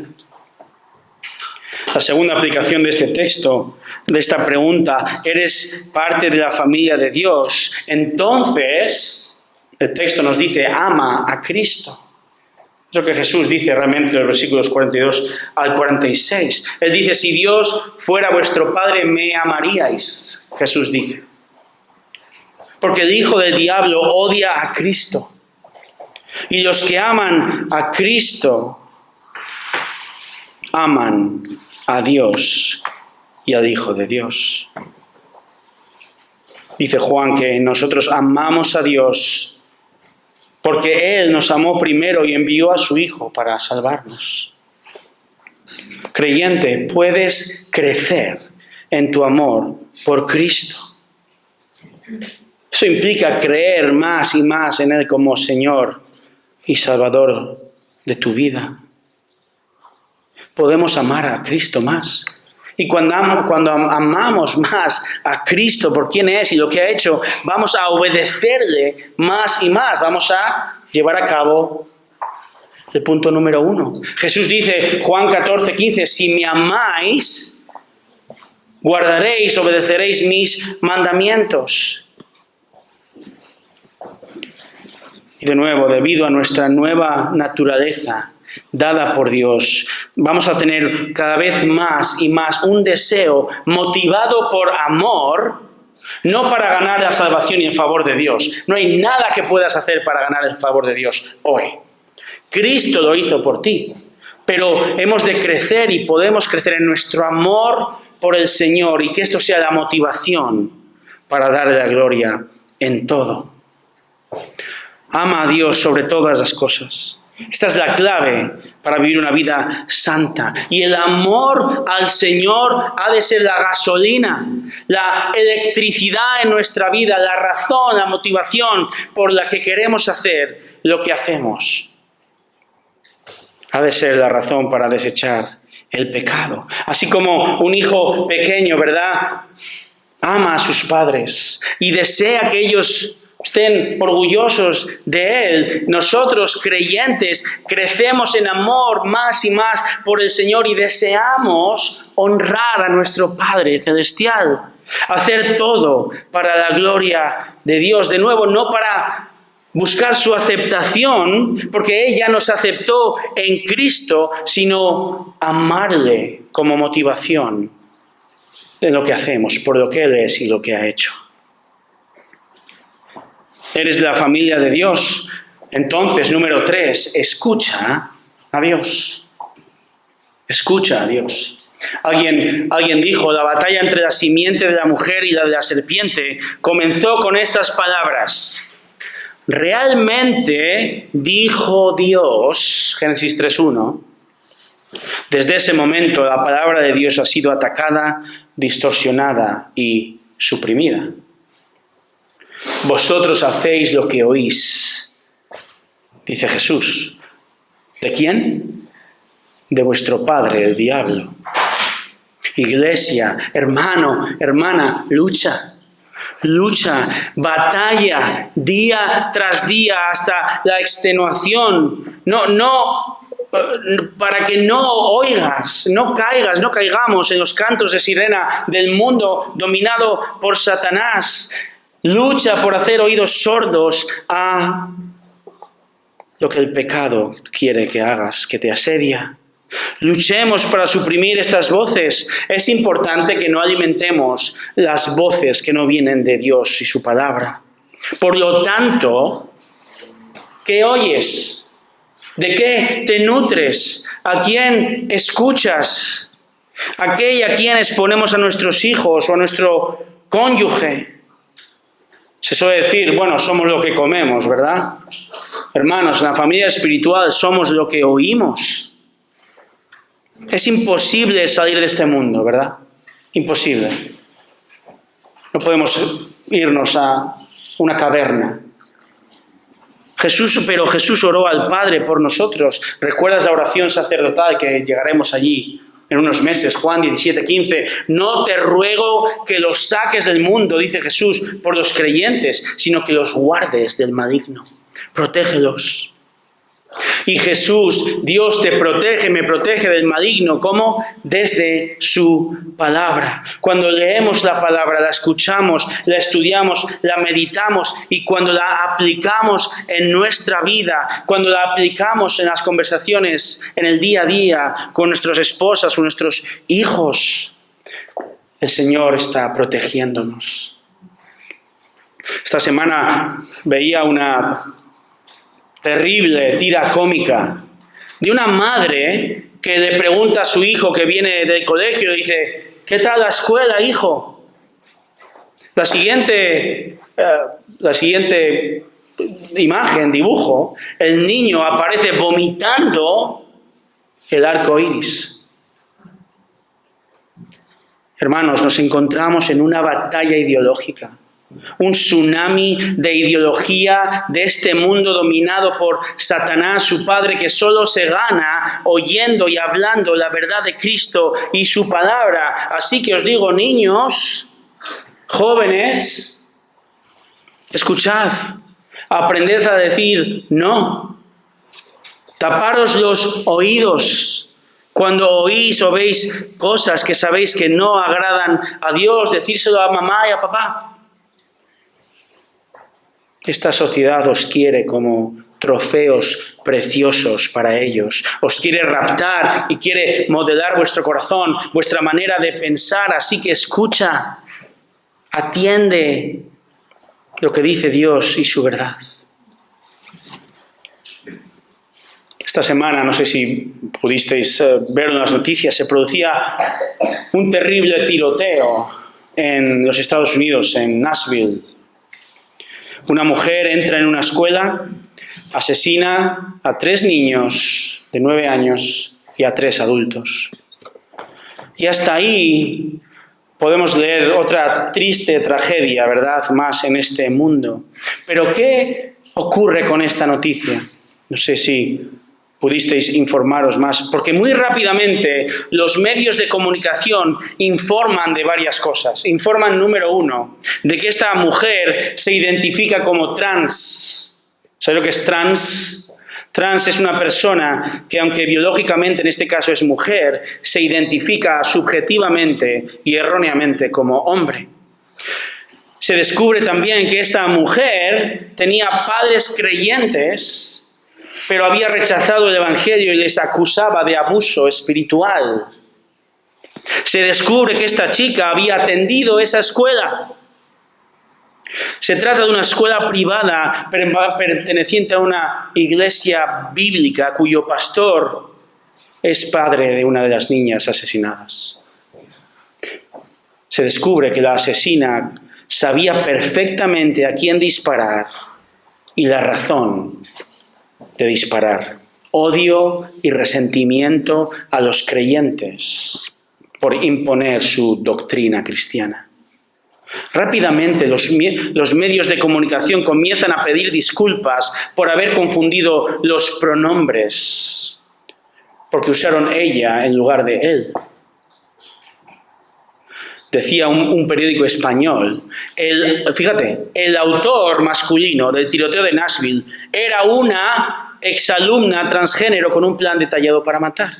La segunda aplicación de este texto, de esta pregunta, ¿eres parte de la familia de Dios? Entonces, el texto nos dice, ama a Cristo. Es lo que Jesús dice realmente en los versículos 42 al 46. Él dice, si Dios fuera vuestro Padre, me amaríais, Jesús dice. Porque el hijo del diablo odia a Cristo. Y los que aman a Cristo, aman a Dios y al Hijo de Dios. Dice Juan que nosotros amamos a Dios porque Él nos amó primero y envió a su Hijo para salvarnos. Creyente, puedes crecer en tu amor por Cristo. Eso implica creer más y más en Él como Señor y Salvador de tu vida. Podemos amar a Cristo más. Y cuando amamos más a Cristo por quién es y lo que ha hecho, vamos a obedecerle más y más. Vamos a llevar a cabo el punto número 1. Jesús dice, Juan 14:15, si me amáis, guardaréis, obedeceréis mis mandamientos. Y de nuevo, debido a nuestra nueva naturaleza dada por Dios, vamos a tener cada vez más y más un deseo motivado por amor, no para ganar la salvación y en favor de Dios. No hay nada que puedas hacer para ganar el favor de Dios hoy. Cristo lo hizo por ti, pero hemos de crecer y podemos crecer en nuestro amor por el Señor y que esto sea la motivación para darle la gloria en todo. Ama a Dios sobre todas las cosas. Esta es la clave para vivir una vida santa. Y el amor al Señor ha de ser la gasolina, la electricidad en nuestra vida, la razón, la motivación por la que queremos hacer lo que hacemos. Ha de ser la razón para desechar el pecado. Así como un hijo pequeño, ¿verdad?, ama a sus padres y desea que ellos estén orgullosos de Él. Nosotros, creyentes, crecemos en amor más y más por el Señor y deseamos honrar a nuestro Padre Celestial. Hacer todo para la gloria de Dios. De nuevo, no para buscar su aceptación, porque Él ya nos aceptó en Cristo, sino amarle como motivación de lo que hacemos, por lo que Él es y lo que ha hecho. Eres de la familia de Dios. Entonces, número 3, escucha a Dios. Escucha a Dios. Alguien dijo, la batalla entre la simiente de la mujer y la de la serpiente comenzó con estas palabras. Realmente, dijo Dios, Génesis 3:1, desde ese momento la palabra de Dios ha sido atacada, distorsionada y suprimida. Vosotros hacéis lo que oís, dice Jesús. ¿De quién? De vuestro padre, el diablo. Iglesia, hermano, hermana, lucha, batalla, día tras día, hasta la extenuación. No, para que no oigas, no caigamos en los cantos de sirena del mundo dominado por Satanás. Lucha por hacer oídos sordos a lo que el pecado quiere que hagas, que te asedia. Luchemos para suprimir estas voces. Es importante que no alimentemos las voces que no vienen de Dios y su palabra. Por lo tanto, ¿qué oyes? ¿De qué te nutres? ¿A quién escuchas? ¿A qué y a quiénes ponemos a nuestros hijos o a nuestro cónyuge? Se suele decir, bueno, somos lo que comemos, ¿verdad? Hermanos, en la familia espiritual somos lo que oímos. Es imposible salir de este mundo, ¿verdad? Imposible. No podemos irnos a una caverna. Pero Jesús oró al Padre por nosotros. ¿Recuerdas la oración sacerdotal que llegaremos allí en unos meses? Juan 17:15. No te ruego que los saques del mundo, dice Jesús, por los creyentes, sino que los guardes del maligno. Protégelos. Y Jesús, Dios te protege, me protege del maligno. ¿Cómo? Desde su palabra. Cuando leemos la palabra, la escuchamos, la estudiamos, la meditamos y cuando la aplicamos en nuestra vida, cuando la aplicamos en las conversaciones, en el día a día, con nuestras esposas, con nuestros hijos, el Señor está protegiéndonos. Esta semana veía una terrible tira cómica de una madre que le pregunta a su hijo que viene del colegio y dice, ¿qué tal la escuela, hijo? La siguiente imagen, dibujo, el niño aparece vomitando el arco iris. Hermanos, nos encontramos en una batalla ideológica, un tsunami de ideología de este mundo dominado por Satanás, su padre, que solo se gana oyendo y hablando la verdad de Cristo y su palabra. Así que os digo, niños, jóvenes, escuchad, aprended a decir no, taparos los oídos cuando oís o veis cosas que sabéis que no agradan a Dios, decírselo a mamá y a papá. Esta sociedad os quiere como trofeos preciosos para ellos. Os quiere raptar y quiere modelar vuestro corazón, vuestra manera de pensar. Así que escucha, atiende lo que dice Dios y su verdad. Esta semana, no sé si pudisteis ver en las noticias, se producía un terrible tiroteo en los Estados Unidos, en Nashville. Una mujer entra en una escuela, asesina a 3 niños de 9 años y a 3 adultos. Y hasta ahí podemos leer otra triste tragedia, ¿verdad?, más en este mundo. Pero ¿qué ocurre con esta noticia? No sé si pudisteis informaros más, porque muy rápidamente los medios de comunicación informan de varias cosas. Informan, número 1, de que esta mujer se identifica como trans. ¿Sabes lo que es trans? Trans es una persona que, aunque biológicamente en este caso es mujer, se identifica subjetivamente y erróneamente como hombre. Se descubre también que esta mujer tenía padres creyentes, pero había rechazado el Evangelio y les acusaba de abuso espiritual. Se descubre que esta chica había atendido esa escuela. Se trata de una escuela privada perteneciente a una iglesia bíblica cuyo pastor es padre de una de las niñas asesinadas. Se descubre que la asesina sabía perfectamente a quién disparar y la razón de disparar. Odio y resentimiento a los creyentes por imponer su doctrina cristiana. Rápidamente los medios de comunicación comienzan a pedir disculpas por haber confundido los pronombres, porque usaron ella en lugar de él. Decía un periódico español, el autor masculino del tiroteo de Nashville era una exalumna transgénero con un plan detallado para matar.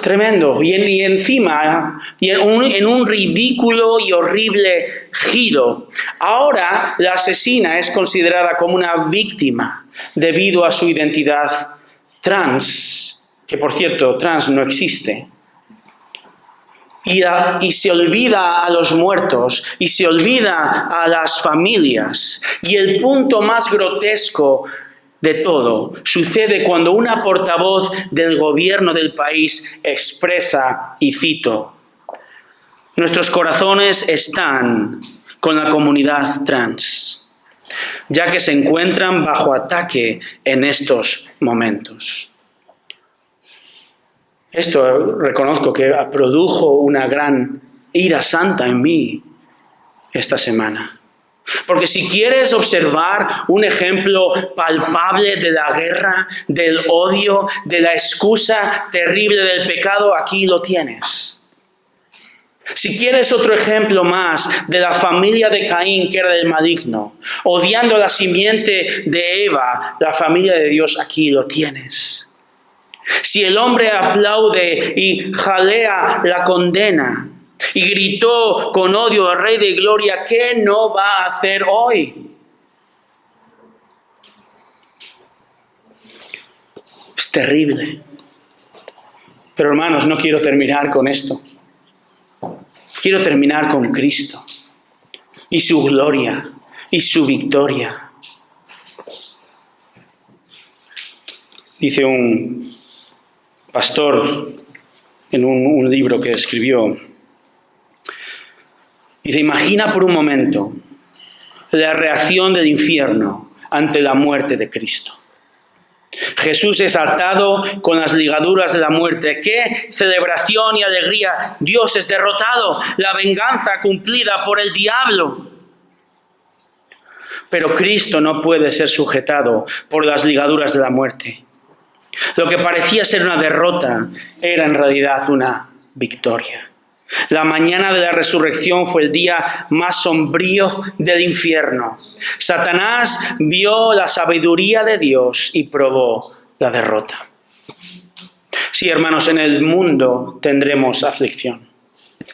Tremendo. Y encima, en un ridículo y horrible giro, ahora la asesina es considerada como una víctima debido a su identidad trans, que por cierto, trans no existe. Y se olvida a los muertos, y se olvida a las familias. Y el punto más grotesco de todo sucede cuando una portavoz del gobierno del país expresa, y cito, «Nuestros corazones están con la comunidad trans, ya que se encuentran bajo ataque en estos momentos». Esto reconozco que produjo una gran ira santa en mí esta semana. Porque si quieres observar un ejemplo palpable de la guerra, del odio, de la excusa terrible del pecado, aquí lo tienes. Si quieres otro ejemplo más de la familia de Caín, que era del maligno, odiando a la simiente de Eva, la familia de Dios, aquí lo tienes. Si el hombre aplaude y jalea la condena y gritó con odio al Rey de Gloria, ¿qué no va a hacer hoy? Es terrible. Pero hermanos, no quiero terminar con esto. Quiero terminar con Cristo y su gloria y su victoria. Dice un pastor en un libro que escribió, dice, imagina por un momento la reacción del infierno ante la muerte de Cristo. Jesús exaltado con las ligaduras de la muerte. ¡Qué celebración y alegría! Dios es derrotado, la venganza cumplida por el diablo. Pero Cristo no puede ser sujetado por las ligaduras de la muerte. Lo que parecía ser una derrota era en realidad una victoria. La mañana de la resurrección fue el día más sombrío del infierno. Satanás vio la sabiduría de Dios y probó la derrota. Sí, hermanos, en el mundo tendremos aflicción.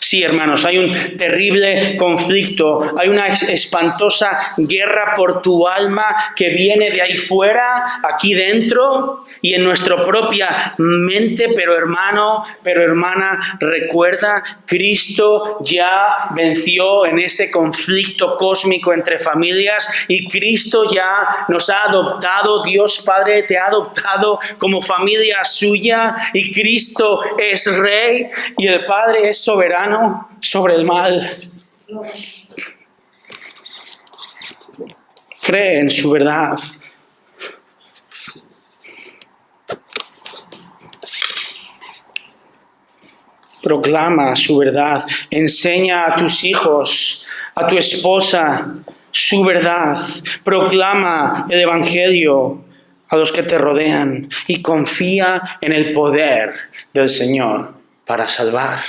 Sí, hermanos, hay un terrible conflicto, hay una espantosa guerra por tu alma que viene de ahí fuera, aquí dentro y en nuestra propia mente. Pero hermano, pero hermana, recuerda, Cristo ya venció en ese conflicto cósmico entre familias y Cristo ya nos ha adoptado. Dios Padre te ha adoptado como familia suya y Cristo es Rey y el Padre es soberano sobre el mal. Cree en su verdad. Proclama su verdad. Enseña a tus hijos, a tu esposa, su verdad. Proclama el Evangelio a los que te rodean y confía en el poder del Señor para salvar.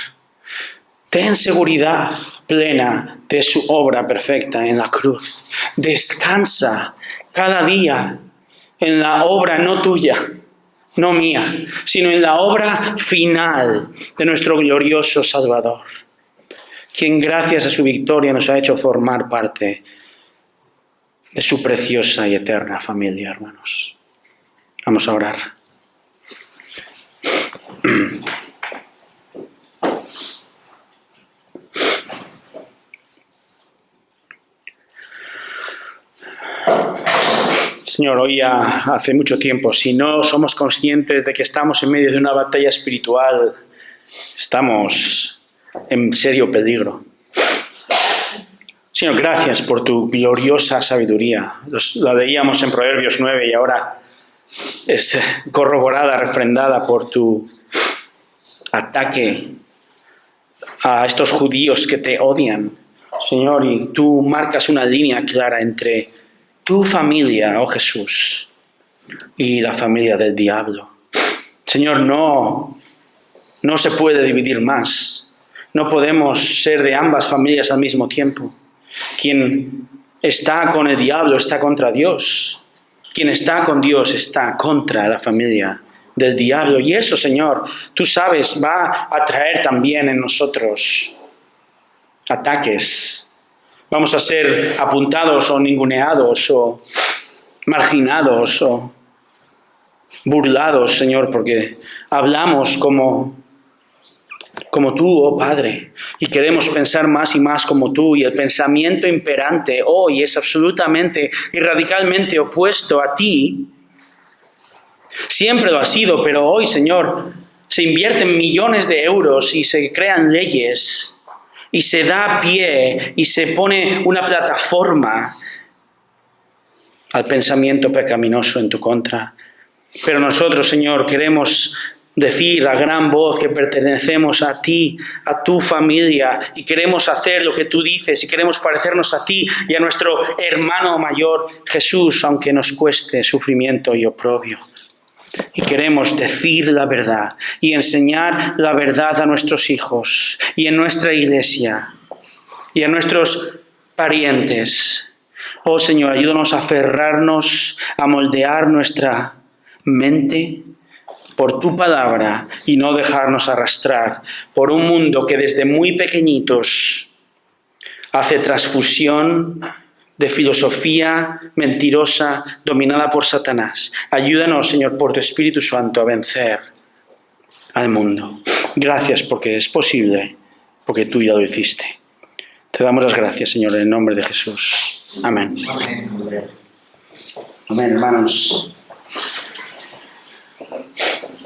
Ten seguridad plena de su obra perfecta en la cruz. Descansa cada día en la obra no tuya, no mía, sino en la obra final de nuestro glorioso Salvador, quien gracias a su victoria nos ha hecho formar parte de su preciosa y eterna familia, hermanos. Vamos a orar. Señor, hoy ya hace mucho tiempo, si no somos conscientes de que estamos en medio de una batalla espiritual, estamos en serio peligro. Señor, gracias por tu gloriosa sabiduría. La leíamos en Proverbios 9 y ahora es corroborada, refrendada por tu ataque a estos judíos que te odian. Señor, y tú marcas una línea clara entre tu familia, oh Jesús, y la familia del diablo. Señor, no se puede dividir más. No podemos ser de ambas familias al mismo tiempo. Quien está con el diablo está contra Dios. Quien está con Dios está contra la familia del diablo. Y eso, Señor, tú sabes, va a traer también en nosotros ataques. Vamos a ser apuntados o ninguneados o marginados o burlados, Señor, porque hablamos como tú, oh Padre, y queremos pensar más y más como tú, y el pensamiento imperante hoy es absolutamente y radicalmente opuesto a ti. Siempre lo ha sido, pero hoy, Señor, se invierten millones de euros y se crean leyes y se da pie y se pone una plataforma al pensamiento pecaminoso en tu contra. Pero nosotros, Señor, queremos decir a gran voz que pertenecemos a ti, a tu familia, y queremos hacer lo que tú dices, y queremos parecernos a ti y a nuestro hermano mayor, Jesús, aunque nos cueste sufrimiento y oprobio. Y queremos decir la verdad y enseñar la verdad a nuestros hijos y en nuestra iglesia y a nuestros parientes. Oh Señor, ayúdanos a aferrarnos, a moldear nuestra mente por tu palabra y no dejarnos arrastrar por un mundo que desde muy pequeñitos hace transfusión de filosofía mentirosa dominada por Satanás. Ayúdanos, Señor, por tu Espíritu Santo a vencer al mundo. Gracias porque es posible, porque tú ya lo hiciste. Te damos las gracias, Señor, en el nombre de Jesús. Amén. Amén, hermanos.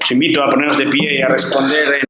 Os invito a ponernos de pie y a responder en